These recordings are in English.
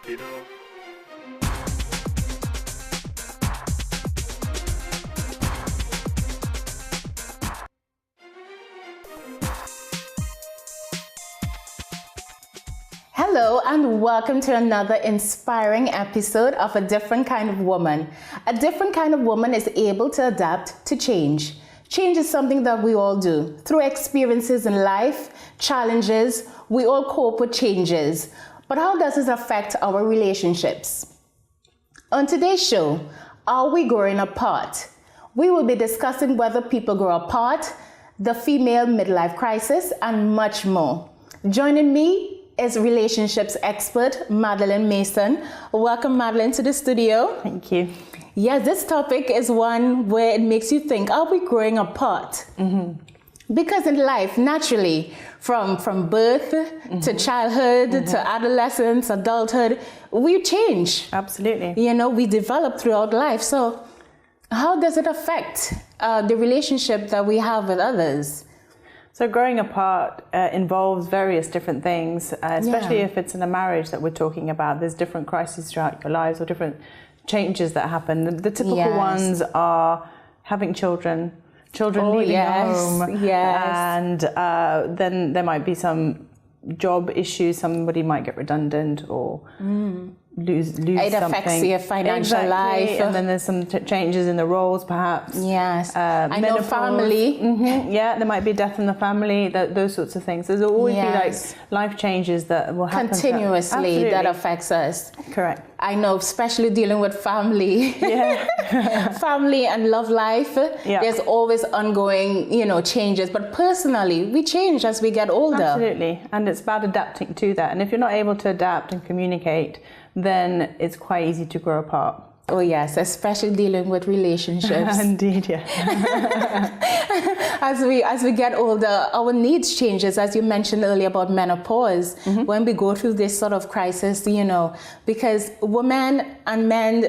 Hello and welcome to another inspiring episode of A Different Kind of Woman. A different kind of woman is able to adapt to change. Change is something that we all do. Through experiences in life, challenges, we all cope with changes. But how does this affect our relationships? On today's show, are we growing apart? We will be discussing whether people grow apart, the female midlife crisis, and much more. Joining me is relationships expert Madeline Mason. Welcome, Madeline, to the studio. Thank you. Yes, this topic is one where it makes you think, are we growing apart? Mm-hmm. Because in life, naturally, from birth to childhood to adolescence, adulthood, we change. Absolutely. You know, we develop throughout life. So how does it affect the relationship that we have with others? So growing apart involves various different things, especially if it's in a marriage that we're talking about. There's different crises throughout your lives or different changes that happen. The typical ones are having children leaving home, and then there might be some job issues. Somebody might get redundant or lose something. It affects your financial life. And then there's some changes in the roles, perhaps. Yes. I know family. Yeah, there might be death in the family, those sorts of things. There's always be like life changes that will happen. Continuously that affects us. Correct. I know, especially dealing with family. Family and love life. There's always ongoing, changes. But personally, we change as we get older. Absolutely. And it's about adapting to that. And if you're not able to adapt and communicate, then it's quite easy to grow apart. Oh yes, especially dealing with relationships. Indeed, yeah. As we get older, our needs changes, as you mentioned earlier about menopause. When we go through this sort of crisis, because women and men,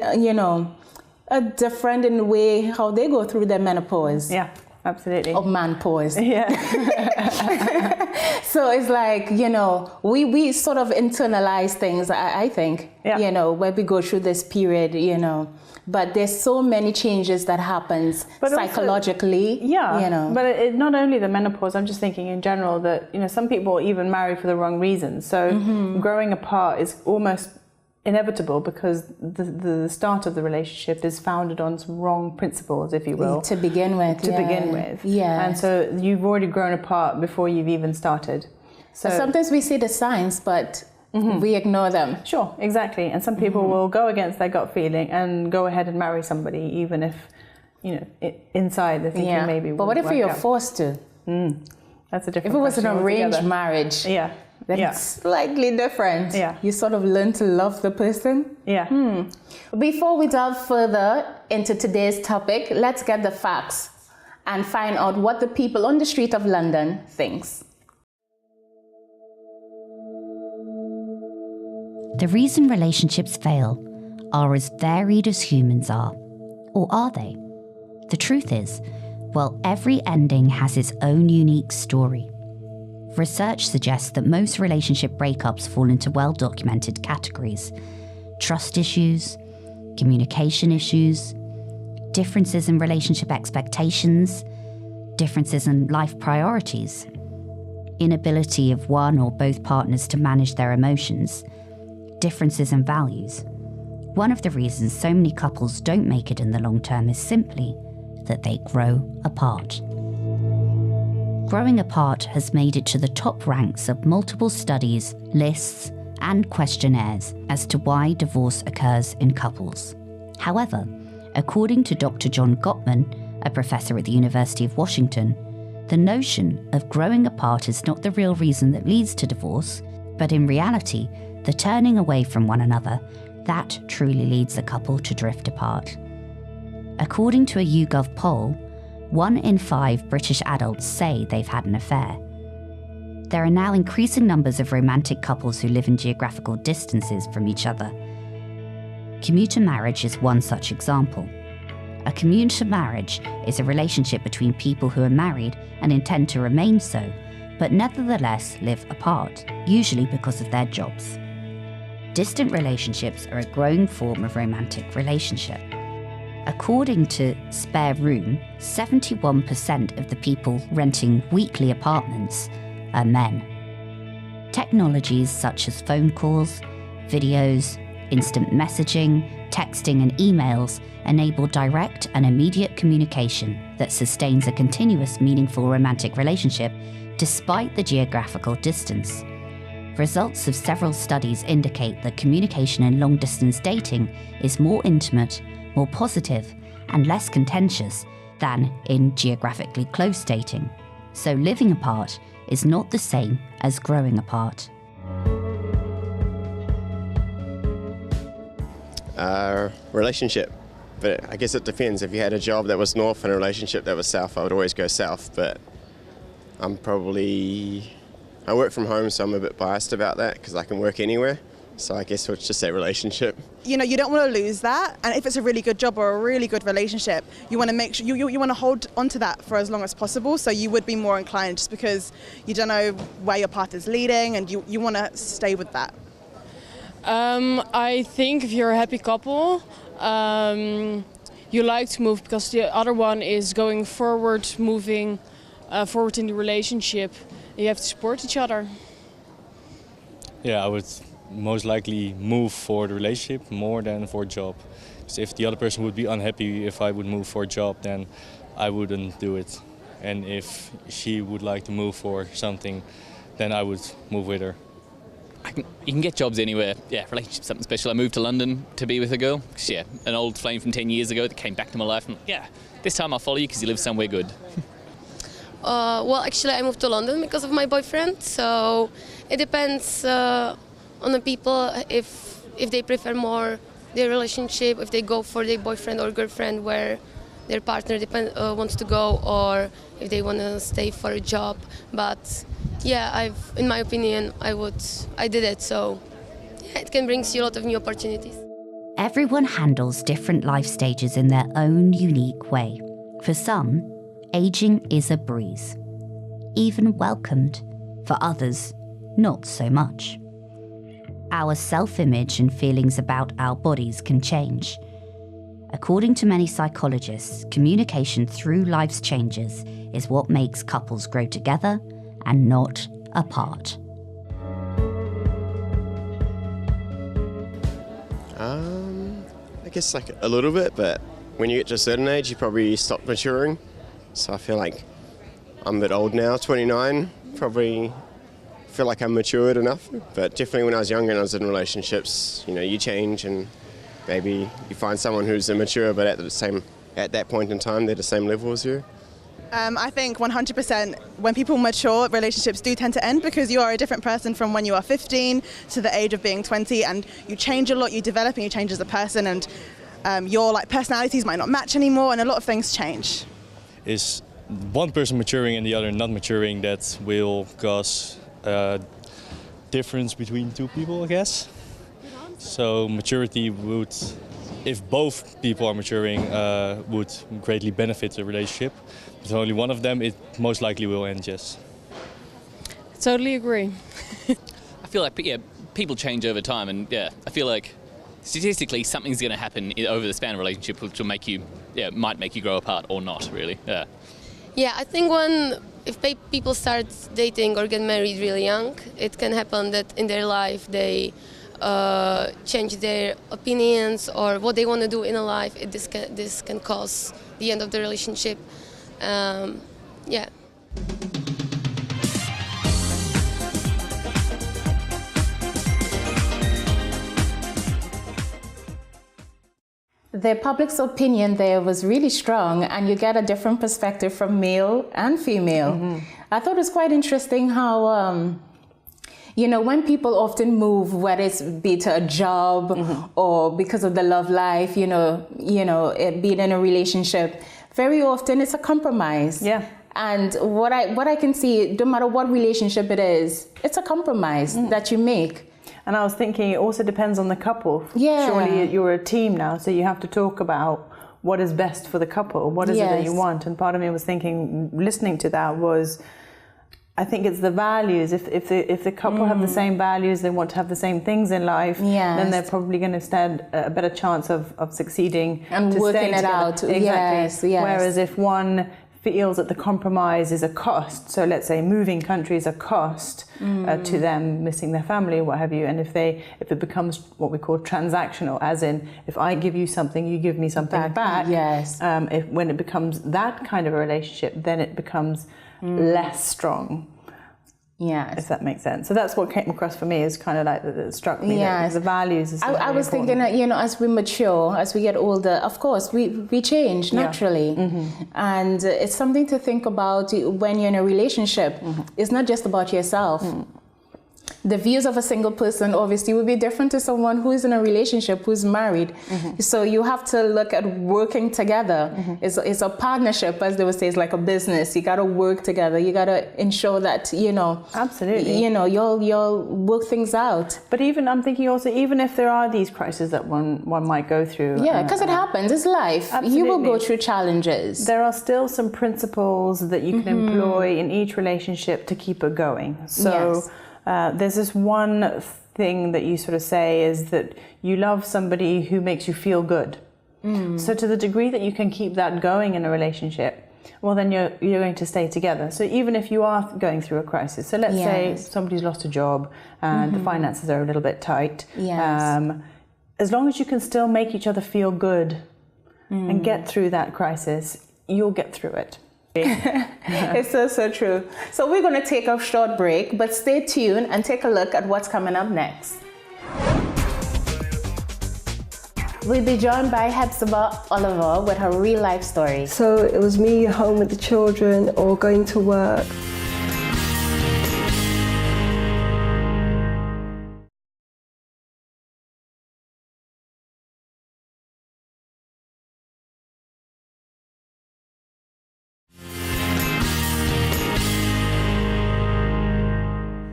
are different in the way how they go through their menopause. Yeah, absolutely. Or manpause. Yeah. So it's like, we sort of internalize things, I think, when we go through this period, but there's so many changes that happens psychologically. Also, but it not only the menopause, I'm just thinking in general that, some people even marry for the wrong reasons. So growing apart is almost inevitable because the start of the relationship is founded on some wrong principles, if you will. To begin with. Yeah. And so you've already grown apart before you've even started. So sometimes we see the signs, but we ignore them. Sure, exactly. And some people will go against their gut feeling and go ahead and marry somebody, even if, inside they're thinking maybe. But what if you're forced to? That's a different. If it was an arranged marriage. Then it's slightly different. You sort of learn to love the person. Before we delve further into today's topic, let's get the facts and find out what the people on the street of London thinks. The reason relationships fail are as varied as humans are. Or are they? The truth is, every ending has its own unique story. Research suggests that most relationship breakups fall into well-documented categories: trust issues, communication issues, differences in relationship expectations, differences in life priorities, inability of one or both partners to manage their emotions, differences in values. One of the reasons so many couples don't make it in the long term is simply that they grow apart. Growing apart has made it to the top ranks of multiple studies, lists, and questionnaires as to why divorce occurs in couples. However, according to Dr. John Gottman, a professor at the University of Washington, the notion of growing apart is not the real reason that leads to divorce, but in reality, the turning away from one another, that truly leads a couple to drift apart. According to a YouGov poll, 1 in 5 British adults say they've had an affair. There are now increasing numbers of romantic couples who live in geographical distances from each other. Commuter marriage is one such example. A commuter marriage is a relationship between people who are married and intend to remain so, but nevertheless live apart, usually because of their jobs. distant relationships are a growing form of romantic relationship. According to Spare Room, 71% of the people renting weekly apartments are men. Technologies such as phone calls, videos, instant messaging, texting and emails enable direct and immediate communication that sustains a continuous, meaningful romantic relationship despite the geographical distance. Results of several studies indicate that communication in long-distance dating is more intimate, more positive, and less contentious than in geographically close dating. So living apart is not the same as growing apart. Relationship, but I guess it depends. If you had a job that was north and a relationship that was south, I would always go south, but I work from home, so I'm a bit biased about that because I can work anywhere. So I guess we'll just say relationship. You know, you don't want to lose that, and if it's a really good job or a really good relationship, you want to make sure you want to hold onto that for as long as possible. So you would be more inclined, just because you don't know where your path is leading, and you want to stay with that. I think if you're a happy couple, you like to move because the other one is going forward, moving forward in the relationship. You have to support each other. Yeah, I would most likely move for the relationship more than for a job. So if the other person would be unhappy if I would move for a job, then I wouldn't do it. And if she would like to move for something, then I would move with her. You can get jobs anywhere. Yeah, relationship's something special. I moved to London to be with a girl. Yeah, an old flame from 10 years ago that came back to my life. And yeah, this time I'll follow you because you live somewhere good. Well, actually, I moved to London because of my boyfriend. So it depends on the people if they prefer more their relationship, if they go for their boyfriend or girlfriend where their partner wants to go, or if they want to stay for a job. But yeah, in my opinion, I did it. So yeah, it can bring you a lot of new opportunities. Everyone handles different life stages in their own unique way. For some, aging is a breeze, even welcomed. For others, not so much. Our self-image and feelings about our bodies can change. According to many psychologists, communication through life's changes is what makes couples grow together and not apart. I guess like a little bit, but when you get to a certain age, you probably stop maturing. So I feel like I'm a bit old now, 29, probably feel like I'm matured enough. But definitely when I was younger and I was in relationships, you know, you change and maybe you find someone who's immature, but at that point in time, they're the same level as you. I think 100% when people mature, relationships do tend to end because you are a different person from when you are 15 to the age of being 20, and you change a lot, you develop and you change as a person, and your personalities might not match anymore, and a lot of things change. Is one person maturing and the other not maturing that will cause difference between two people, I guess. So maturity would, if both people are maturing, would greatly benefit the relationship. But only one of them, it most likely will end, yes. Totally agree. I feel like people change over time, and yeah, I feel like statistically something's going to happen over the span of a relationship which will might make you grow apart or not, really. Yeah. Yeah, I think if people start dating or get married really young, it can happen that in their life they change their opinions or what they want to do in a life. This can cause the end of the relationship. Yeah. The public's opinion there was really strong, and you get a different perspective from male and female. Mm-hmm. I thought it was quite interesting how, when people often move, whether it's be to a job mm-hmm. or because of the love life, being in a relationship, very often it's a compromise. Yeah. And what I can see, no matter what relationship it is, it's a compromise that you make. And I was thinking it also depends on the couple. Yeah. Surely you're a team now, so you have to talk about what is best for the couple. What is it that you want? And part of me was thinking, listening to that was, I think it's the values. If the couple have the same values, they want to have the same things in life, then they're probably going to stand a better chance of succeeding and to working staying it together. out. Exactly. Yes. Whereas if one feels that the compromise is a cost, so let's say moving country is a cost to them, missing their family, what have you, and if it becomes what we call transactional, as in if I give you something, you give me something back. Yes. When it becomes that kind of a relationship, then it becomes less strong. Yes. If that makes sense. So that's what came across for me, is kind of like that struck me. Yes. The values is I was thinking that, as we mature, as we get older, of course, we change naturally. And it's something to think about when you're in a relationship. It's not just about yourself. The views of a single person obviously will be different to someone who is in a relationship, who's married. So you have to look at working together. It's a partnership, as they would say. It's like a business. You got to work together. You got to ensure that, absolutely, you'll work things out. But I'm thinking also, even if there are these crises that one might go through. Yeah, because it happens. It's life. Absolutely. You will go through challenges. There are still some principles that you can employ in each relationship to keep it going. So there's this one thing that you sort of say is that you love somebody who makes you feel good. So to the degree that you can keep that going in a relationship, well, then you're going to stay together. So even if you are going through a crisis, so let's say somebody's lost a job and the finances are a little bit tight, as long as you can still make each other feel good and get through that crisis, you'll get through it. It's so true. So we're going to take a short break, but stay tuned and take a look at what's coming up next. We'll be joined by Hepzibah Oliver with her real life story. So it was me home with the children or going to work.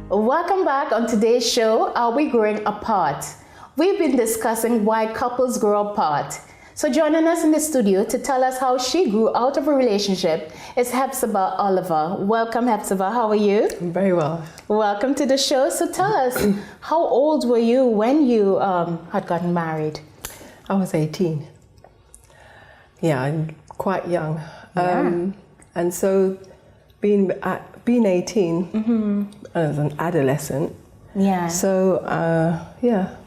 Welcome back. On today's show, Are We Growing Apart? We've been discussing why couples grow apart. So joining us in the studio to tell us how she grew out of a relationship is Hepzibah Oliver. Welcome, Hepzibah. How are you? I'm very well. Welcome to the show. So tell us, how old were you when you had gotten married? I was 18. Yeah, I'm quite young. And so being 18 as an adolescent. Yeah. So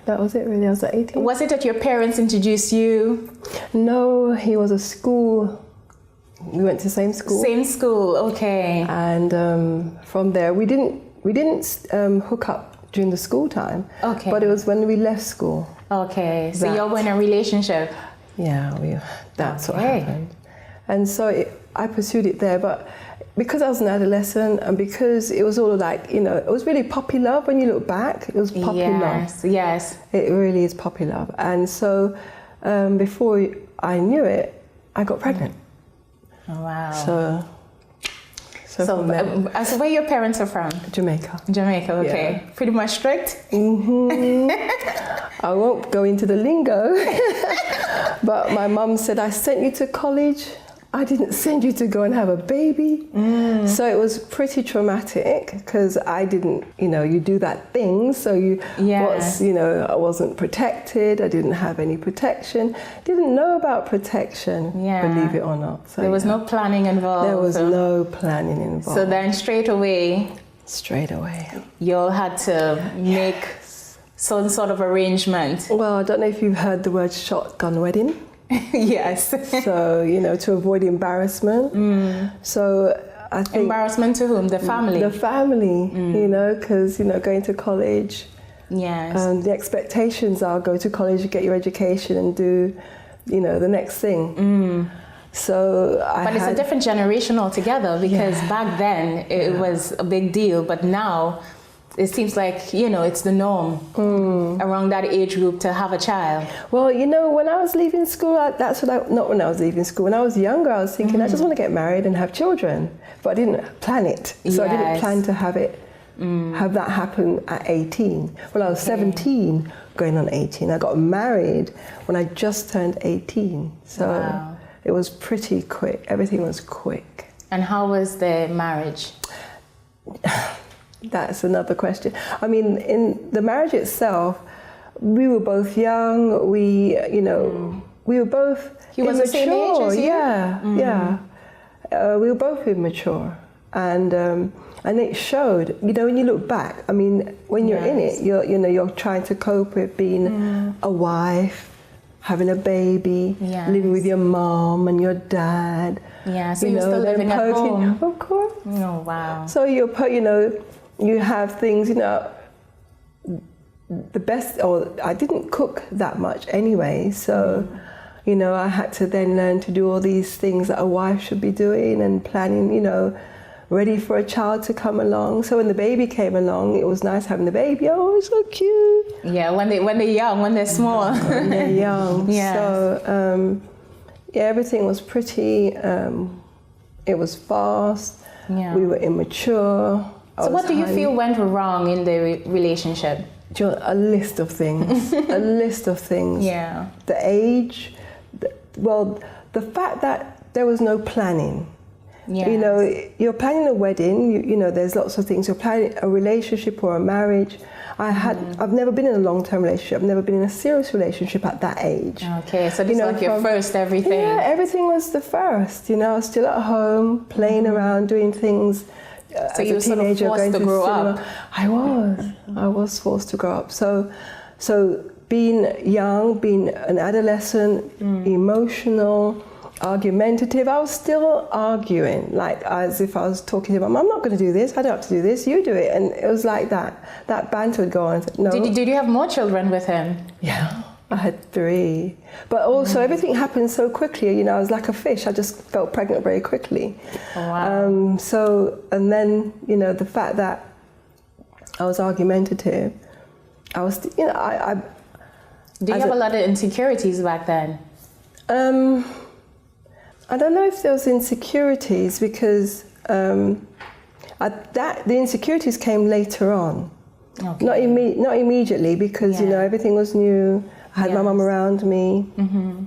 that was it really. I was at 18. Was it that your parents introduced you? No, he was a school. We went to the same school. Same school, okay. And from there, we didn't hook up during the school time. Okay. But it was when we left school. Okay. So you were in a relationship. Yeah, that's what happened. And so I pursued it there, but because I was an adolescent and because it was all like, it was really puppy love when you look back. It was puppy love. Yes. It really is puppy love. And so before I knew it, I got pregnant. Oh, wow. So where your parents are from? Jamaica. Jamaica, okay. Yeah. Pretty much strict? I won't go into the lingo, but my mum said, I sent you to college. I didn't send you to go and have a baby. So it was pretty traumatic because I didn't, you do that thing. So I wasn't protected. I didn't have any protection. Didn't know about protection, believe it or not. So there was no planning involved. There was no planning involved. So then straight away, you all had to make some sort of arrangement. Well, I don't know if you've heard the word shotgun wedding. Yes. So, to avoid embarrassment. So I think... Embarrassment to whom? The family? The family, because, going to college. Yes. And the expectations are go to college, get your education and do, the next thing. So But it's a different generation altogether because back then it was a big deal, but now it seems like, it's the norm around that age group to have a child. Well, when I was leaving school, not when I was leaving school. When I was younger, I was thinking, I just want to get married and have children. But I didn't plan it. So I didn't plan to have that happen at 18. When I was 17, going on 18, I got married when I just turned 18. So it was pretty quick. Everything was quick. And how was the marriage? That's another question. I mean, in the marriage itself, we were both young. We were both He was immature. the same age as you? Yeah. We were both immature, and it showed. You know, when you look back, I mean, when you're in it, you're trying to cope with being a wife, having a baby, living with your mom and your dad. Yeah, so you're still living at home. Of course. Oh, wow. So you have things, the best, or I didn't cook that much anyway, so, I had to then learn to do all these things that a wife should be doing and planning, ready for a child to come along. So when the baby came along, it was nice having the baby. Oh, it's so cute. Yeah, when they're young, when they're small. When they're young. Yeah. So, everything was pretty, it was fast. Yeah. We were immature. So what do you feel went wrong in the relationship? A list of things. A list of things. Yeah. The age, the fact that there was no planning. Yeah. You're planning a wedding, there's lots of things. You're planning a relationship or a marriage. I've never been in a long-term relationship. I've never been in a serious relationship at that age. Okay, so this is like your first everything. Yeah, everything was the first. I was still at home, playing around, doing things. So you were sort of forced to grow up. I was forced to grow up. So being young, being an adolescent, emotional, argumentative, I was still arguing, like as if I was talking to my mum. I'm not going to do this, I don't have to do this, you do it. And it was like that. That banter would go on. No. Did you have more children with him? Yeah, I had 3. But also everything happened so quickly, I was like a fish. I just felt pregnant very quickly. Oh, wow. And then, the fact that I was argumentative, I was, Did you have a lot of insecurities back then? I don't know if there was insecurities because the insecurities came later on. Okay. Not immediately because everything was new. I had my mum around me. You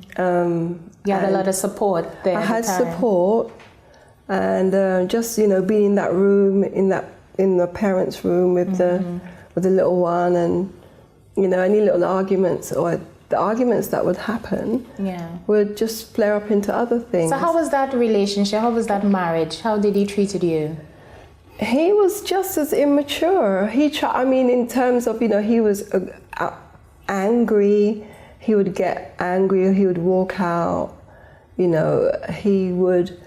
had a lot of support there. I had support, and just being in that room, in the parents' room with the little one, and any little arguments or the arguments that would happen would just flare up into other things. So how was that relationship? How was that marriage? How did he treat you? He was just as immature. In terms of, he was angry. He would get angry. He would walk out. He would,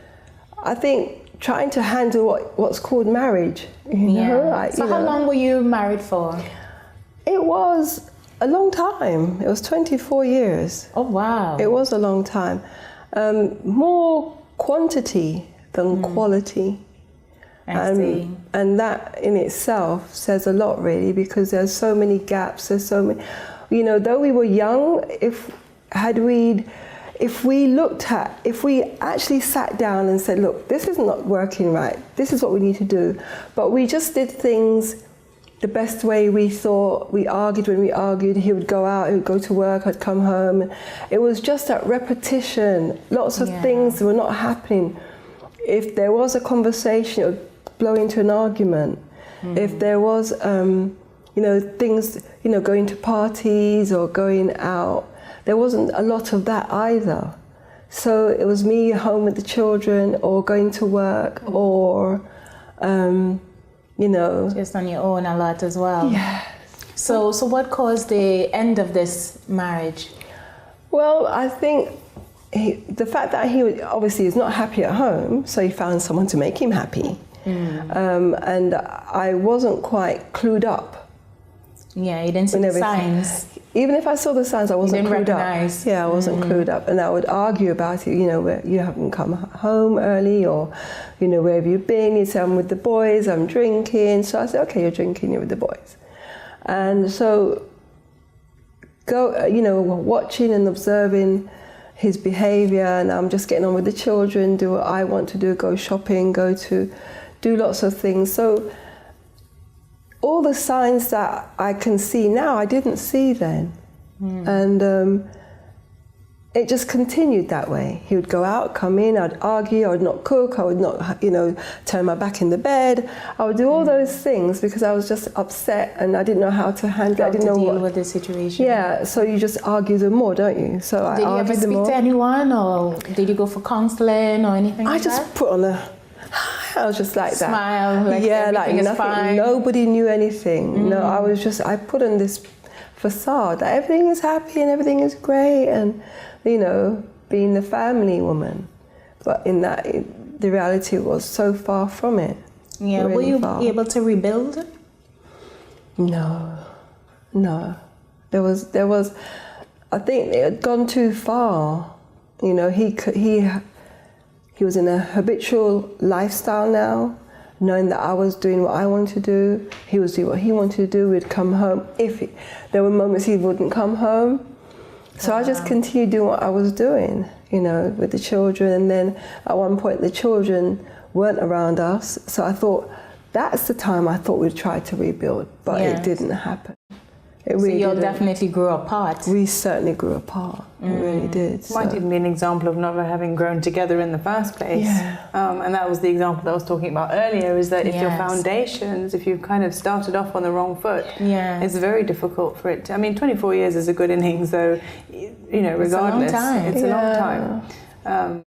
I think, trying to handle what's called marriage. So how long were you married for? It was a long time. It was 24 years. Oh, wow. It was a long time. More quantity than quality. I see. And that in itself says a lot, really, because there's so many gaps. There's so many, though we were young, if we actually sat down and said, look, this is not working right. This is what we need to do. But we just did things the best way we thought. We argued when we argued. He would go out, he would go to work, I'd come home. It was just that repetition. Lots of things were not happening. If there was a conversation, it would blow into an argument. If there was, things, going to parties or going out, there wasn't a lot of that either. So it was me home with the children or going to work or, Just on your own a lot as well. Yes. So what caused the end of this marriage? Well, I think the fact that he obviously is not happy at home, so he found someone to make him happy. And I wasn't quite clued up. Yeah, you didn't see the signs. Even if I saw the signs, I wasn't clued recognize. up. Yeah, I wasn't clued up. And I would argue about it, where you haven't come home early or, where have you been? You'd say, I'm with the boys, I'm drinking. So I said, okay, you're drinking, you're with the boys. And so, watching and observing his behavior, and I'm just getting on with the children, do what I want to do, go shopping, do lots of things. So all the signs that I can see now, I didn't see then. And it just continued that way. He would go out, come in, I'd argue, I would not cook, I would not, turn my back in the bed. I would do all those things because I was just upset and I didn't know how to handle it. I didn't know deal with the situation. Yeah, so you just argue them more, don't you? So I argued them more. Did you ever speak to anyone, or did you go for counseling or anything like that? I just put on I was just like that. Smile, like everything is fine. Nobody knew anything. No, I put on this facade that everything is happy and everything is great and, being the family woman. But in that, the reality was so far from it. Yeah, really were you far. able to rebuild? No. There was, I think it had gone too far. He was in a habitual lifestyle now, knowing that I was doing what I wanted to do. He was doing what he wanted to do. We'd come home. There were moments he wouldn't come home. So I just continued doing what I was doing, with the children. And then at one point the children weren't around us. So I thought, that's the time I thought we'd try to rebuild, but it didn't happen. So you all definitely grew apart. We certainly grew apart. We really did. Might even be an example of never having grown together in the first place. Yeah. And that was the example that I was talking about earlier, is that if your foundations, if you've kind of started off on the wrong foot, it's very difficult for it to, 24 years is a good innings, though, regardless. It's a long time.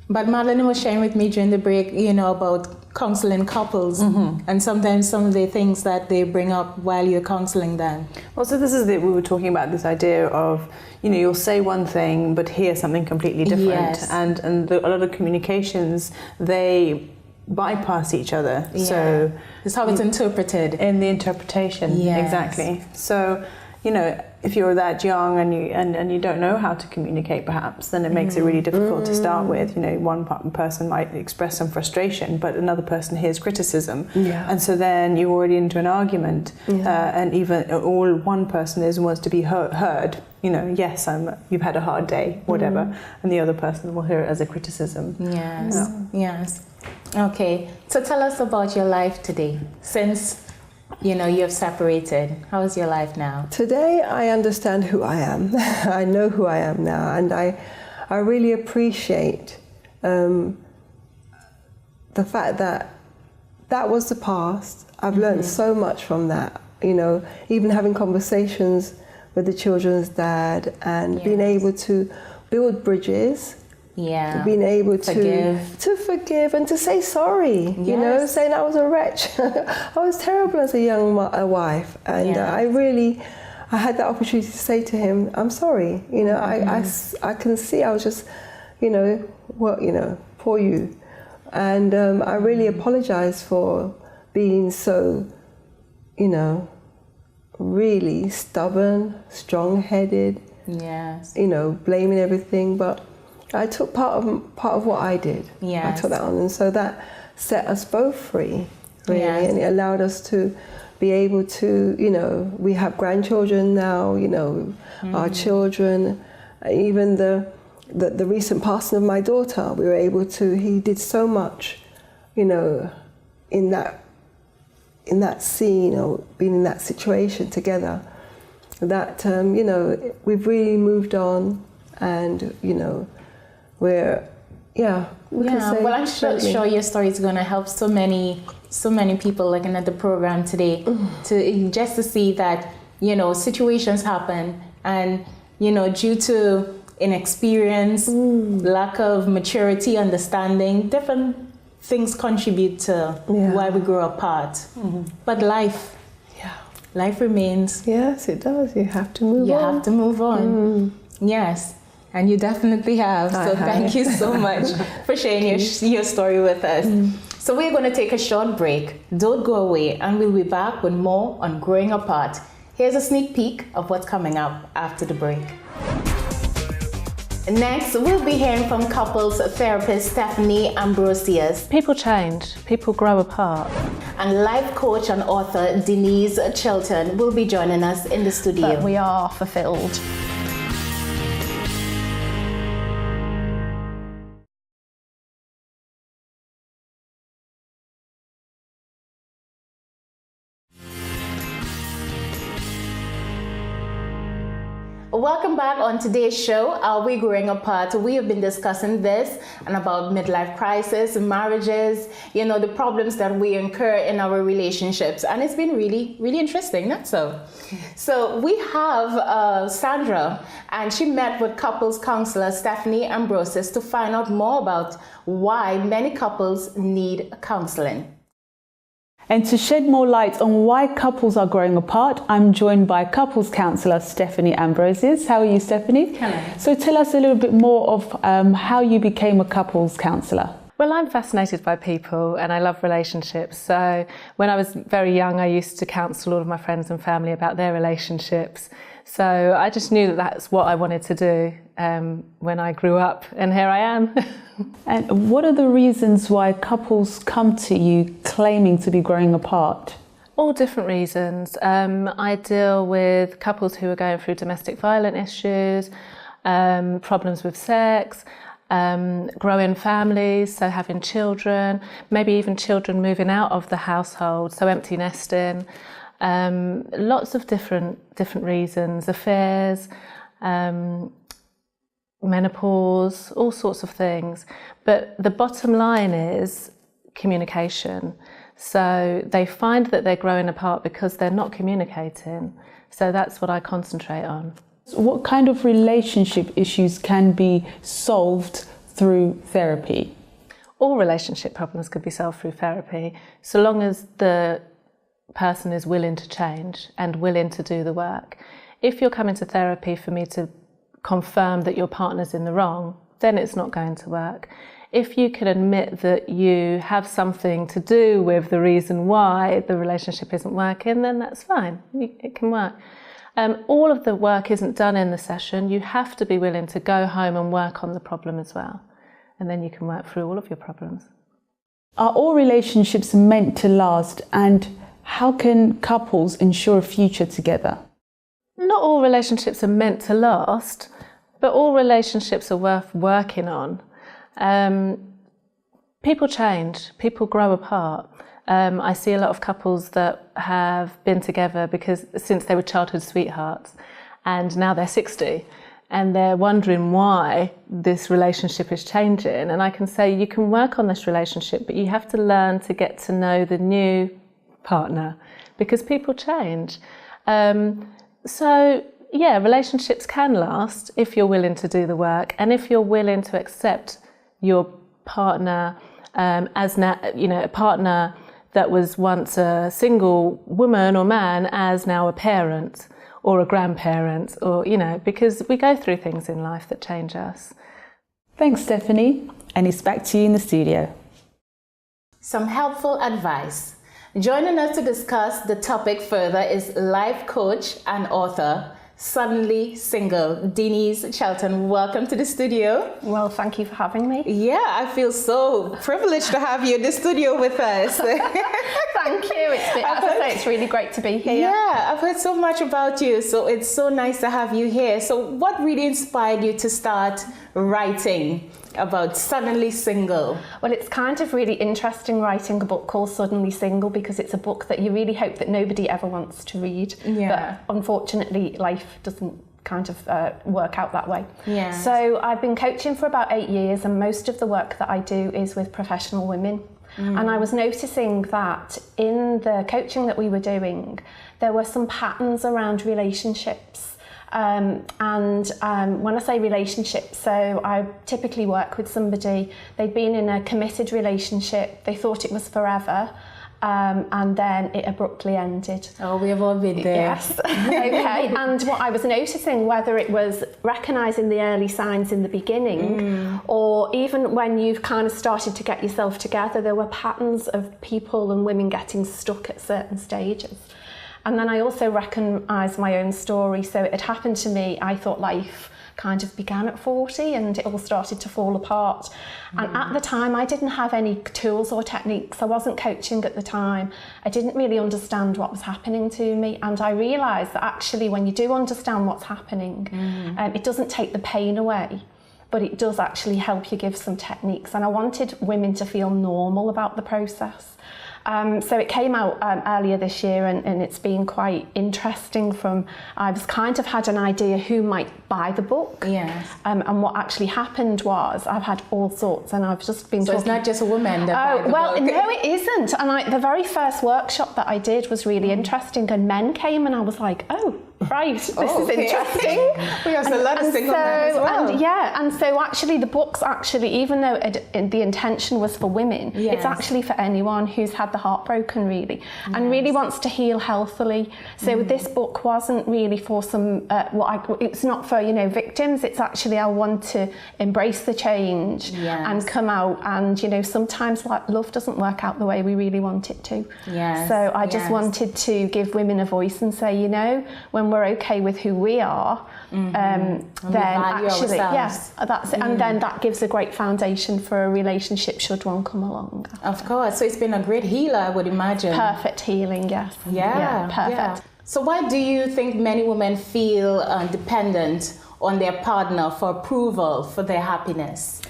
But Madeline was sharing with me during the break, about counseling couples and sometimes some of the things that they bring up while you're counseling them. Well, so we were talking about this idea of, you'll say one thing but hear something completely different. Yes. And a lot of communications, they bypass each other. Yeah. So it's how it's interpreted. In the interpretation, exactly. So, if you're that young and you don't know how to communicate, perhaps, then it makes it really difficult to start with. One person might express some frustration, but another person hears criticism, and so then you're already into an argument. And even all one person wants to be heard. Yes, you've had a hard day, whatever, and the other person will hear it as a criticism. Yes. Okay. So tell us about your life today, since you've separated. How is your life now? Today, I understand who I am. I know who I am now, and I really appreciate the fact that was the past. I've learned so much from that. Even having conversations with the children's dad and being able to build bridges. Being able to forgive and to say sorry, saying I was a wretch. I was terrible as a young wife, and I had the opportunity to say to him, I'm sorry. I can see I was just, poor you. And I really apologize for being so, really stubborn, strong-headed, blaming everything, but I took part of what I did. I took that on, and so that set us both free, really, and it allowed us to be able to, we have grandchildren now, our children, even the recent passing of my daughter, we were able to. He did so much, in that scene or being in that situation together, that we've really moved on, and where, well, I'm sure your story is going to help so many people looking at the program today to see that, situations happen, and, due to inexperience, lack of maturity, understanding, different things contribute to why we grow apart. But life remains. Yes, it does. You have to move on. You have to move on. Yes. And you definitely have. So thank you so much for sharing your story with us. So we're going to take a short break. Don't go away, and we'll be back with more on Growing Apart. Here's a sneak peek of what's coming up after the break. Next, we'll be hearing from couples therapist Stephanie Ambrosius. People change, people grow apart. And life coach and author Denise Chilton will be joining us in the studio. But we are fulfilled. Welcome back on today's show, Are We Growing Apart? We have been discussing this and about midlife crisis, marriages, the problems that we incur in our relationships. And it's been really, really interesting, not so? So we have Sandra, and she met with couples counselor Stephanie Ambrosius to find out more about why many couples need counseling. And to shed more light on why couples are growing apart, I'm joined by couples counsellor Stephanie Ambrosius. How are you, Stephanie? Hello. So tell us a little bit more of how you became a couples counsellor. Well, I'm fascinated by people and I love relationships. So when I was very young, I used to counsel all of my friends and family about their relationships. So I just knew that that's what I wanted to do when I grew up, and here I am. And what are the reasons why couples come to you claiming to be growing apart? All different reasons. I deal with couples who are going through domestic violence issues, problems with sex, growing families, so having children, maybe even children moving out of the household, so empty nesting. Lots of different reasons, affairs, menopause, all sorts of things. But the bottom line is communication. So they find that they're growing apart because they're not communicating. So that's what I concentrate on. What kind of relationship issues can be solved through therapy? All relationship problems could be solved through therapy, so long as the person is willing to change and willing to do the work. If you're coming to therapy for me to confirm that your partner's in the wrong, then it's not going to work. If you can admit that you have something to do with the reason why the relationship isn't working, then that's fine, it can work. All of the work isn't done in the session. You have to be willing to go home and work on the problem as well, and then you can work through all of your problems. Are all relationships meant to last, and how can couples ensure a future together? Not all relationships are meant to last, but all relationships are worth working on. People change, people grow apart. I see a lot of couples that have been together since they were childhood sweethearts, and now they're 60 and they're wondering why this relationship is changing. And I can say you can work on this relationship, but you have to learn to get to know the new partner, because people change. So yeah, relationships can last if you're willing to do the work, and if you're willing to accept your partner as a partner that was once a single woman or man as now a parent or a grandparent, or because we go through things in life that change us. Thanks, Stephanie, and it's back to you in the studio. Some helpful advice. Joining us to discuss the topic further is life coach and author, suddenly single, Denise Shelton. Welcome to the studio. Well, thank you for having me. Yeah, I feel so privileged to have you in the studio with us. Thank you. It's really great to be here. Yeah, I've heard so much about you, so it's so nice to have you here. So what really inspired you to start writing about Suddenly Single? Well, it's kind of really interesting writing a book called Suddenly Single, because it's a book that you really hope that nobody ever wants to read. Yeah. But unfortunately, life doesn't kind of work out that way. Yeah. So I've been coaching for about 8 years, and most of the work that I do is with professional women. And I was noticing that in the coaching that we were doing, there were some patterns around relationships. When I say relationships, so I typically work with somebody, they'd been in a committed relationship, they thought it was forever, and then it abruptly ended. Oh, we have all been there. Yes. Okay. And what I was noticing, whether it was recognising the early signs in the beginning, or even when you've kind of started to get yourself together, there were patterns of people and women getting stuck at certain stages. And then I also recognised my own story. So it had happened to me. I thought life kind of began at 40 and it all started to fall apart. And at the time, I didn't have any tools or techniques. I wasn't coaching at the time. I didn't really understand what was happening to me. And I realised that actually when you do understand what's happening, it doesn't take the pain away, but it does actually help you give some techniques. And I wanted women to feel normal about the process. So it came out earlier this year, and it's been quite interesting. I've kind of had an idea who might buy the book. Yes. And what actually happened was I've had all sorts, and I've just been talking. So it's not just a woman that buy the book. No, it isn't. And the very first workshop that I did was really interesting, and men came, and I was like, oh, right, this is interesting. We have a lot of single men as well. And so actually the book's actually, even though the intention was for women, it's actually for anyone who's had the heart broken, really, and really wants to heal healthily. So this book wasn't really for some, it's not for, victims. It's actually, I want to embrace the change and come out, and, sometimes love doesn't work out the way we really want it to. Yes. So I just wanted to give women a voice and say, when we're okay with who we are, then actually, yes, that's it. And then that gives a great foundation for a relationship should one come along. Of course. So it's been a great healer, I would imagine. Perfect healing, yes. Yeah, perfect. Yeah. So why do you think many women feel dependent on their partner for approval for their happiness?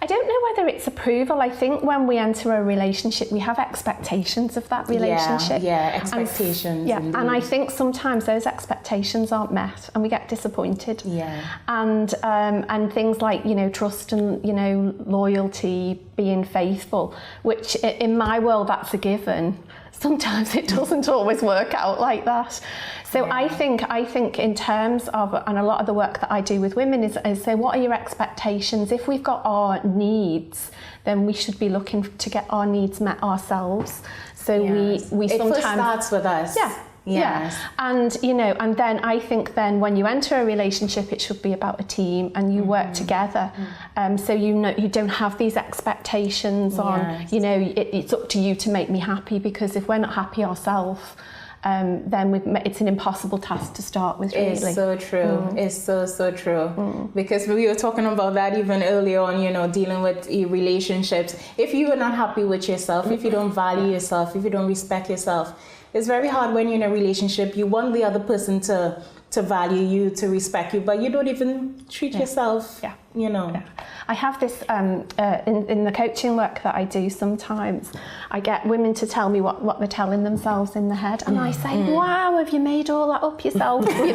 I don't know whether it's approval. I think when we enter a relationship, we have expectations of that relationship. Yeah, expectations. And I think sometimes those expectations aren't met, and we get disappointed. Yeah. And things like trust and loyalty, being faithful, which in my world that's a given. Sometimes it doesn't always work out like that. So I think in terms of, and a lot of the work that I do with women is say, what are your expectations? If we've got our needs, then we should be looking to get our needs met ourselves. So we sometimes... It first starts with us. Yeah. Yes. Yeah. And then I think then when you enter a relationship, it should be about a team, and you work together. So you don't have these expectations on, it's up to you to make me happy, because if we're not happy ourselves, then it's an impossible task to start with, really. It's so true. It's so true. Because we were talking about that even earlier on, dealing with relationships. If you are not happy with yourself, if you don't value yourself, if you don't respect yourself, it's very hard when you're in a relationship. You want the other person to value you, to respect you, but you don't even treat yourself, I have this, in the coaching work that I do sometimes, I get women to tell me what they're telling themselves in the head, and I say, wow, have you made all that up yourself, They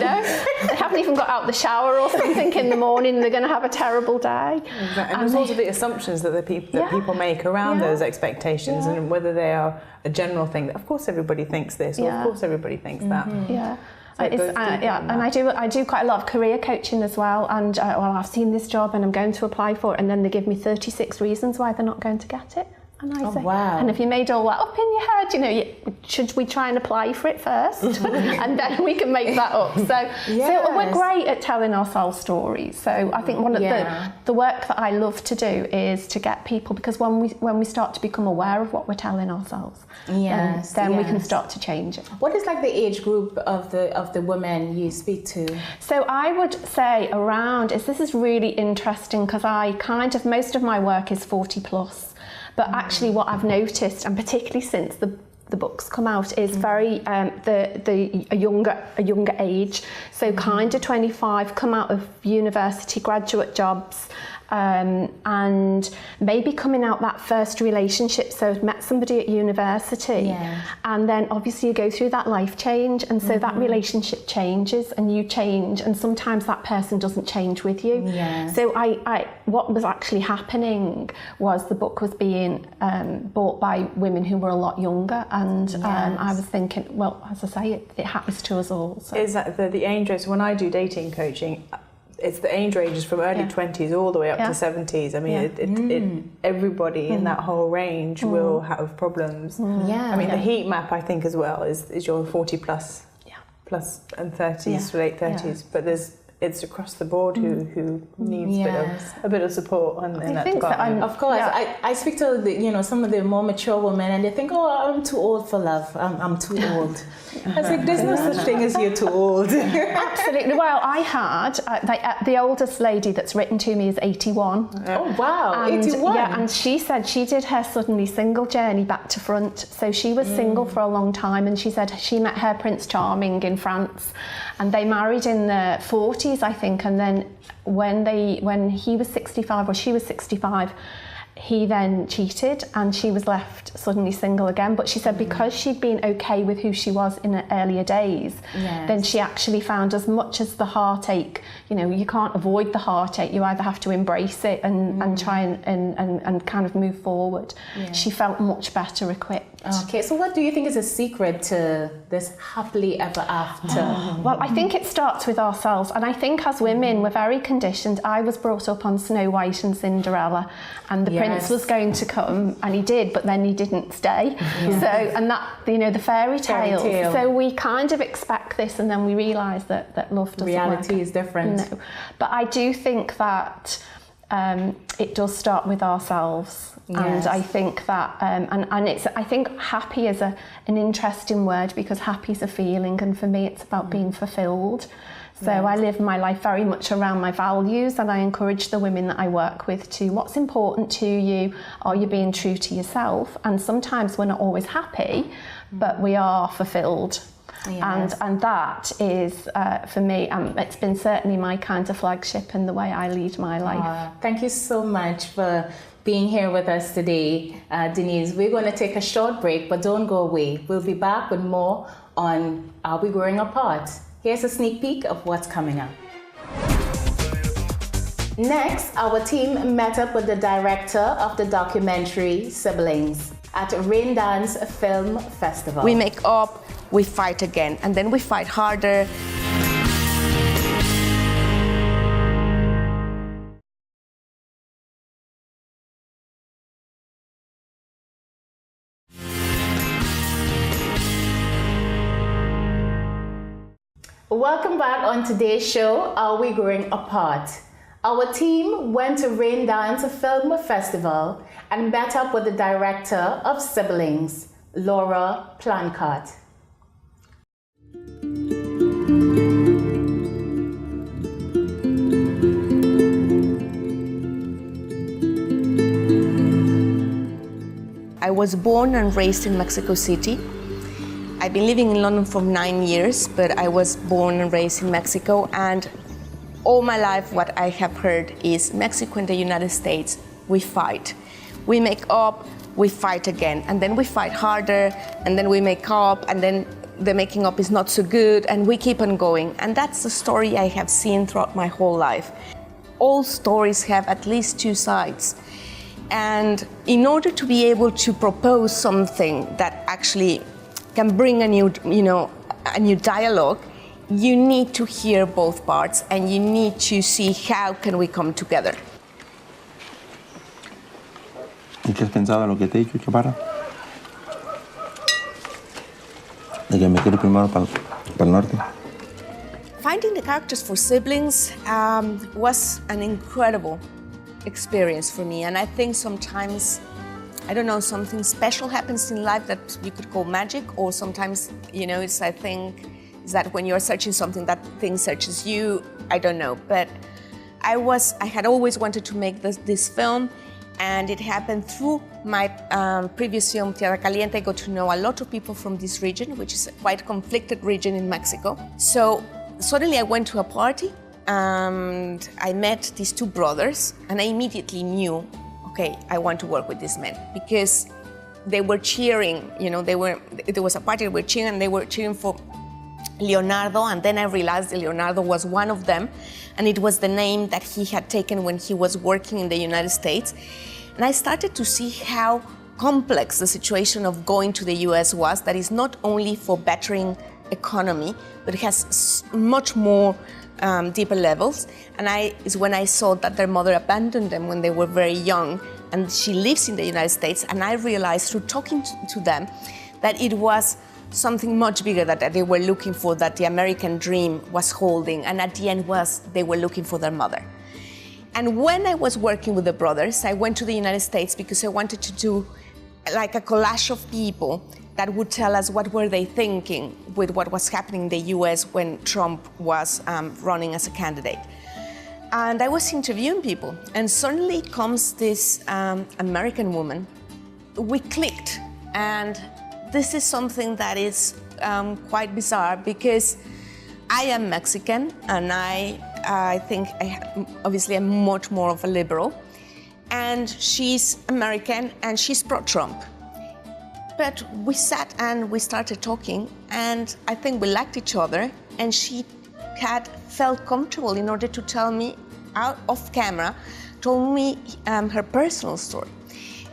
haven't even got out the shower or something in the morning, they're going to have a terrible day. Exactly. And there's also the assumptions that people make around those expectations, and whether they are a general thing. Of course everybody thinks this, or of course everybody thinks that. Yeah. And I do quite a lot of career coaching as well, and I've seen this job and I'm going to apply for it, and then they give me 36 reasons why they're not going to get it. And I say, wow. And if you made all that up in your head, should we try and apply for it first? And then we can make that up. So we're great at telling ourselves stories. So I think one of the work that I love to do is to get people, because when we start to become aware of what we're telling ourselves, then we can start to change it. What is like the age group of the women you speak to? So I would say this is really interesting, because most of my work is 40 plus. But actually what I've noticed, and particularly since the books come out, is very a younger age. So kind of 25, come out of university, graduate jobs, and maybe coming out that first relationship. So I've met somebody at university, and then obviously you go through that life change, and so that relationship changes and you change, and sometimes that person doesn't change with you. So what was actually happening was the book was being bought by women who were a lot younger, and I was thinking, well, as I say, it happens to us all. So. Is that the age range? When I do dating coaching, it's the age ranges from early 20s all the way up to 70s. I mean, everybody in that whole range will have problems. I mean, the heat map, I think, as well, is your 40 plus and 30s, late 30s. But it's across the board who needs a bit of support in that department. Of course, I speak to some of the more mature women, and they think, oh, I'm too old for love. I'm too old. I was like, there's no such thing as you're too old. Absolutely. Well, I had the oldest lady that's written to me is 81. Oh wow, and, 81. Yeah, and she said she did her suddenly single journey back to front. So she was single for a long time, and she said she met her Prince Charming in France, and they married in the 40s, I think, and then when he was 65 or she was 65, he then cheated and she was left suddenly single again. But she said because she'd been okay with who she was in her earlier days, then she actually found, as much as the heartache, you know, you can't avoid the heartache, you either have to embrace it and try and kind of move forward. She felt much better equipped. Okay, so what do you think is a secret to this happily ever after? Well, I think it starts with ourselves, and I think as women we're very conditioned. I was brought up on Snow White and Cinderella, and the prince was going to come, and he did, but then he didn't stay. So, and that, you know, the fairy tales. So we kind of expect this, and then we realise that love doesn't reality work. is different. No, but I do think that it does start with ourselves. And I think that, and it's, I think happy is an interesting word, because happy is a feeling, and for me it's about being fulfilled. So I live my life very much around my values, and I encourage the women that I work with to, what's important to you? Are you being true to yourself? And sometimes we're not always happy, but we are fulfilled. And that is, for me, it's been certainly my kind of flagship in the way I lead my life. Thank you so much for being here with us today, Denise. We're going to take a short break, but don't go away. We'll be back with more on Are We Growing Apart? Here's a sneak peek of what's coming up. Next, our team met up with the director of the documentary Siblings at Raindance Film Festival. We make up, we fight again, and then we fight harder. Welcome back on today's show, Are We Growing Apart? Our team went to Raindance Film Festival and met up with the director of Siblings, Laura Plancott. I was born and raised in Mexico City. I've been living in London for 9 years, but I was born and raised in Mexico, and all my life what I have heard is Mexico and the United States, we fight. We make up, we fight again, and then we fight harder, and then we make up, and then the making up is not so good, and we keep on going. And that's the story I have seen throughout my whole life. All stories have at least two sides. And in order to be able to propose something that actually can bring a new, a new dialogue, you need to hear both parts, and you need to see how can we come together. ¿Y qué has pensado de lo que te he dicho, Chaparra? De que me quiero primero para el norte. Finding the characters for Siblings was an incredible experience for me, and I think sometimes, I don't know, something special happens in life that you could call magic, or sometimes, I think is that when you're searching something, that thing searches you. I don't know, but I had always wanted to make this film, and it happened through my previous film, Tierra Caliente. I got to know a lot of people from this region, which is a quite conflicted region in Mexico. So suddenly I went to a party, and I met these two brothers, and I immediately knew, okay, I want to work with these men, because they were cheering, there was a party, they were cheering, and they were cheering for Leonardo, and then I realized that Leonardo was one of them, and it was the name that he had taken when he was working in the United States. And I started to see how complex the situation of going to the US was, that is not only for bettering economy, but it has much more deeper levels. And is when I saw that their mother abandoned them when they were very young, and she lives in the United States, and I realized through talking to them that it was something much bigger that they were looking for, that the American dream was holding, and at the end they were looking for their mother. And when I was working with the brothers, I went to the United States because I wanted to do like a collage of people that would tell us what were they thinking with what was happening in the US when Trump was running as a candidate. And I was interviewing people, and suddenly comes this American woman. We clicked, and this is something that is quite bizarre, because I am Mexican, and I think obviously I'm much more of a liberal. and she's American, and she's pro-Trump. But we sat and we started talking, and I think we liked each other, and she had felt comfortable in order to tell me out off camera, told me her personal story.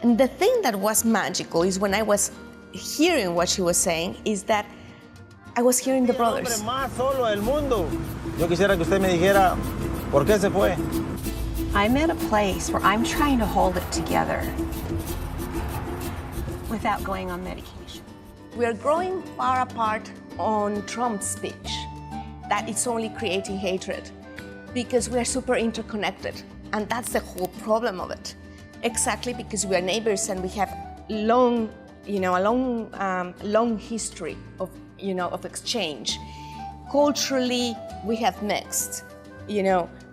And the thing that was magical is when I was hearing what she was saying, is that I was hearing the brothers. Yo quisiera que usted me dijera por qué se fue. I'm at a place where I'm trying to hold it together without going on medication. We are growing far apart on Trump's speech, that it's only creating hatred, because we are super interconnected, and that's the whole problem of it. Exactly because we are neighbors and we have a long history of exchange. Culturally, we have mixed,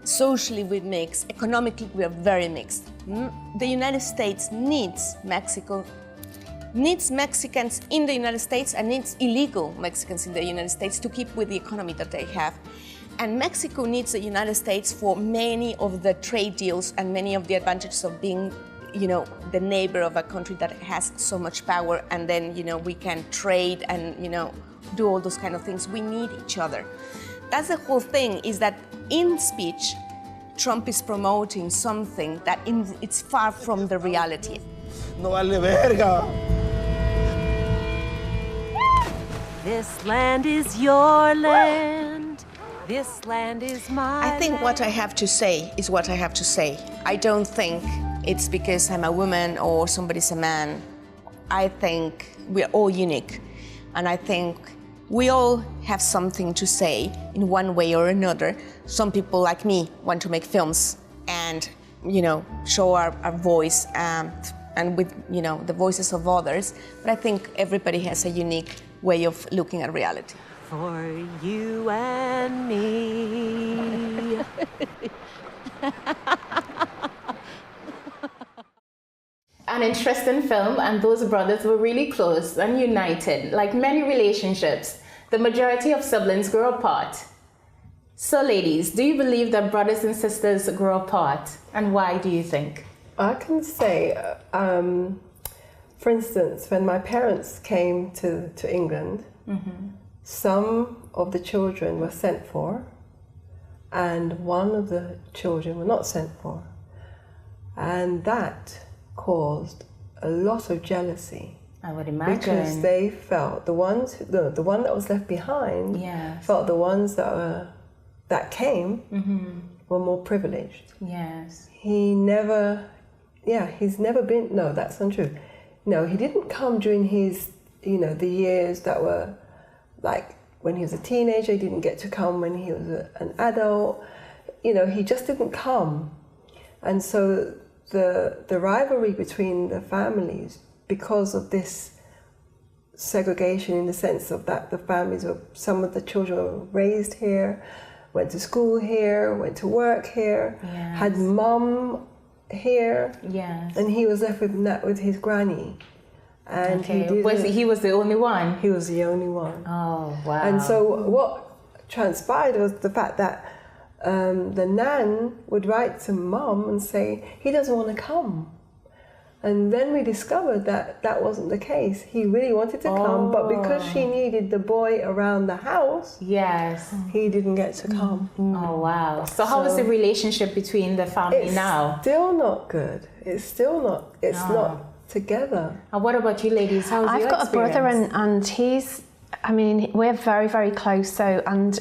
socially we mix, economically we are very mixed. The United States needs Mexico, needs Mexicans in the United States and needs illegal Mexicans in the United States to keep with the economy that they have. And Mexico needs the United States for many of the trade deals and many of the advantages of being, the neighbor of a country that has so much power, and then, we can trade and, do all those kind of things. We need each other. That's the whole thing, is that in speech, Trump is promoting something that it's far from the reality. No vale verga. This land is your land. This land is my I think what I have to say is what I have to say. I don't think it's because I'm a woman or somebody's a man. I think we're all unique. And I think we all have something to say in one way or another. Some people like me want to make films and, show our voice and with, the voices of others. But I think everybody has a unique way of looking at reality. For you and me. An interesting film, and those brothers were really close and united. Like many relationships, the majority of siblings grow apart. So ladies, do you believe that brothers and sisters grow apart? And why do you think? I can say, for instance, when my parents came to England, some of the children were sent for, and one of the children were not sent for. And that caused a lot of jealousy. I would imagine. Because they felt the one that was left behind felt the ones that came were more privileged. Yes. He's never been, no, that's untrue. No, he didn't come during his, the years that were like when he was a teenager. He didn't get to come when he was an adult. He just didn't come. And so the rivalry between the families, because of this segregation in the sense of that the families were, some of the children were raised here, went to school here, went to work here, had mum here, and he was left with his granny. And he was the only one? He was the only one. Oh, wow. And so what transpired was the fact that the nan would write to mum and say, he doesn't want to come. And then we discovered that that wasn't the case. He really wanted to come, but because she needed the boy around the house, he didn't get to come. Oh, wow. So how is the relationship between the family now? It's still not good. It's still not, not together. And what about you ladies? How's your experience? I've got a brother and he's, we're very, very close. So, and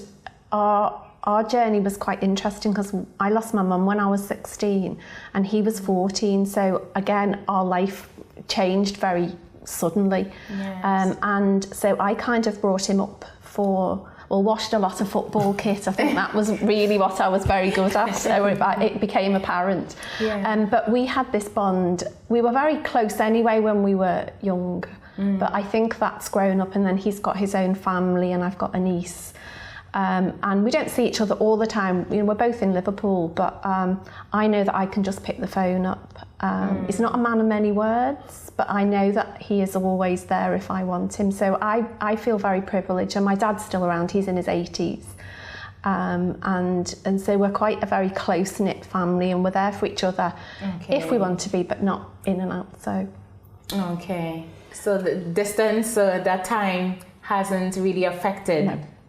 our journey was quite interesting because I lost my mum when I was 16 and he was 14. So again, our life changed very suddenly. Yes. And so I kind of brought him up washed a lot of football kit. I think that was really what I was very good at. So it became apparent. But we had this bond. We were very close anyway when we were young. But I think that's grown up, and then he's got his own family and I've got a niece. And we don't see each other all the time. We're both in Liverpool, but I know that I can just pick the phone up. He's not a man of many words, but I know that he is always there if I want him. So I feel very privileged, and my dad's still around. He's in his 80s. And so we're quite a very close-knit family, and we're there for each other if we want to be, but not in and out. So okay, so the distance, that time hasn't really affected.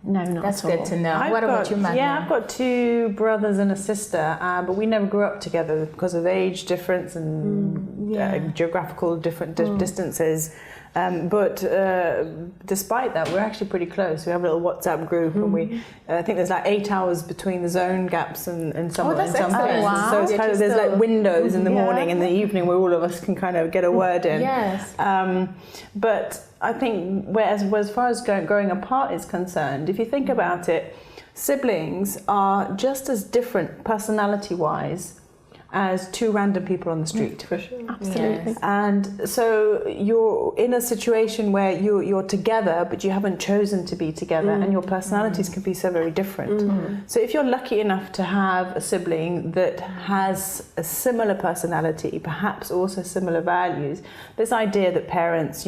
No, not That's at all. good to know. What about you, Magna? Yeah, I've got 2 brothers and a sister, but we never grew up together because of age difference and geographical different distances. But despite that, we're actually pretty close. We have a little WhatsApp group, and I think there's like 8 hours between the zone gaps and some in some places. Wow. So it's kind of, there's like windows in the morning and the evening where all of us can kind of get a word in. Yes. But I think as far as growing apart is concerned, if you think about it, siblings are just as different personality-wise as 2 random people on the street. For sure. Absolutely. Yes. And so you're in a situation where you're together, but you haven't chosen to be together, and your personalities can be so very different. So if you're lucky enough to have a sibling that has a similar personality, perhaps also similar values, this idea that parents,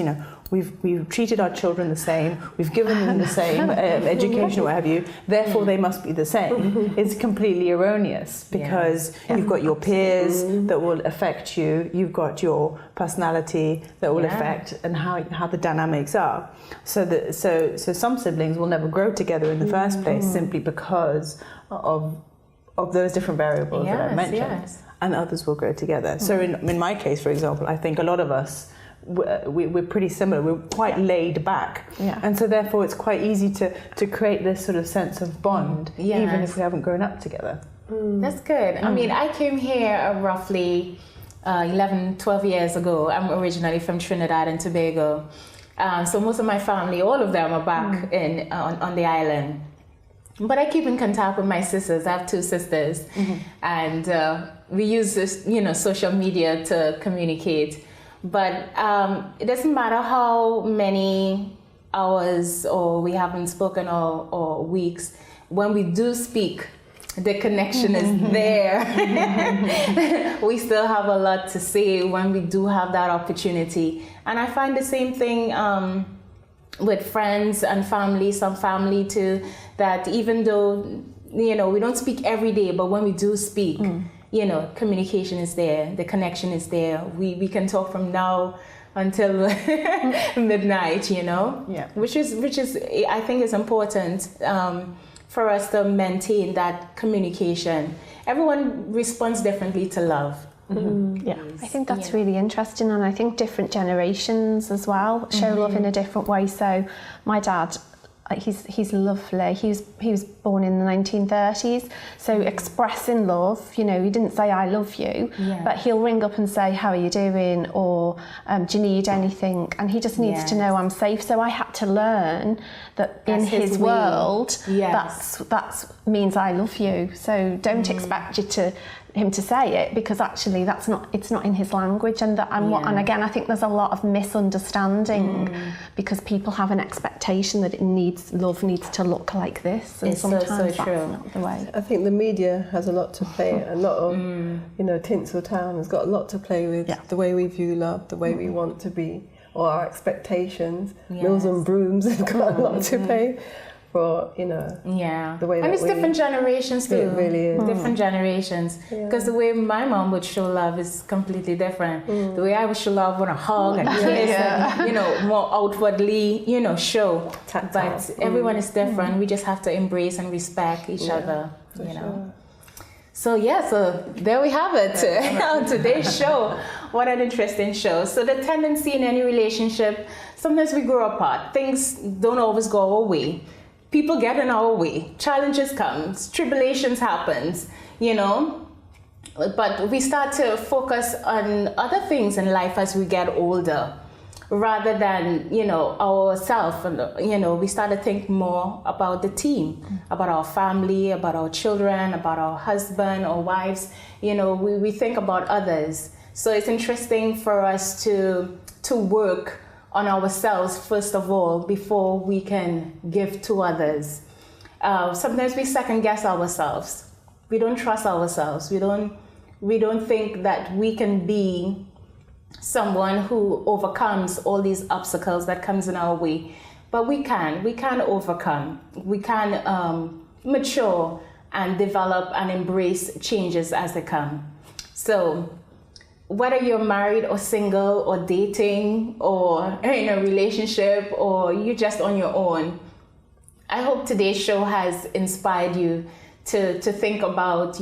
we've treated our children the same, we've given them the same education or what have you, therefore they must be the same, is completely erroneous, because you've got your peers that will affect you, you've got your personality that will affect and how the dynamics are. So some siblings will never grow together in the first place simply because of those different variables that I mentioned. And others will grow together. So in my case, for example, I think a lot of us, we're pretty similar. We're quite laid back, and so therefore it's quite easy to create this sort of sense of bond, even if we haven't grown up together. That's good. I mean, I came here roughly 11, 12 years ago. I'm originally from Trinidad and Tobago, so most of my family, all of them, are back on the island. But I keep in contact with my sisters. I have 2 sisters, and we use this, social media to communicate. But it doesn't matter how many hours or we haven't spoken or weeks. When we do speak, the connection is there. We still have a lot to say when we do have that opportunity. And I find the same thing with friends and family, some family too, that even though, we don't speak every day, but when we do speak, communication is there, the connection is there. We can talk from now until midnight, which is I think is important for us to maintain that communication. Everyone responds differently to love. I think that's really interesting, and I think different generations as well show love in a different way. So my dad, he's lovely. He was born in the 1930s, so expressing love, he didn't say I love you, but he'll ring up and say how are you doing, or do you need anything, and he just needs to know I'm safe. So I had to learn that in his world, that's means I love you. So don't expect him to say it, because actually it's not in his language, and again I think there's a lot of misunderstanding because people have an expectation that love needs to look like this, and it's sometimes so that's true. not the way. I think the media has a lot to play. A lot of Tinseltown has got a lot to play with the way we view love, the way we want to be, or our expectations. Mills and Brooms have got a lot to play for the way and it's different generations too. It really is different generations, because the way my mom would show love is completely different. The way I would show love, with a hug and kiss and more outwardly show. But everyone is different. We just have to embrace and respect each other. So there we have it. On today's show. What an interesting show. So the tendency in any relationship, sometimes we grow apart. Things don't always go our way. People get in our way. Challenges come, tribulations happens, But we start to focus on other things in life as we get older, rather than, ourselves. We start to think more about the team, about our family, about our children, about our husband or wives. We think about others. So it's interesting for us to work on ourselves first of all before we can give to others. Sometimes we second guess ourselves. We don't trust ourselves. We don't think that we can be someone who overcomes all these obstacles that comes in our way. But we can overcome. We can mature and develop and embrace changes as they come. So whether you're married or single or dating or in a relationship or you're just on your own, I hope today's show has inspired you to think about,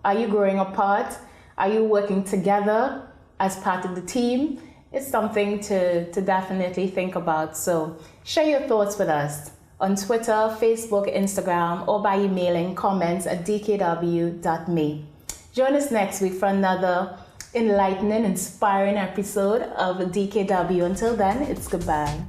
are you growing apart? Are you working together as part of the team? It's something to definitely think about. So share your thoughts with us on Twitter, Facebook, Instagram, or by emailing comments@dkw.me. Join us next week for another enlightening, inspiring episode of DKW. Until then, it's goodbye.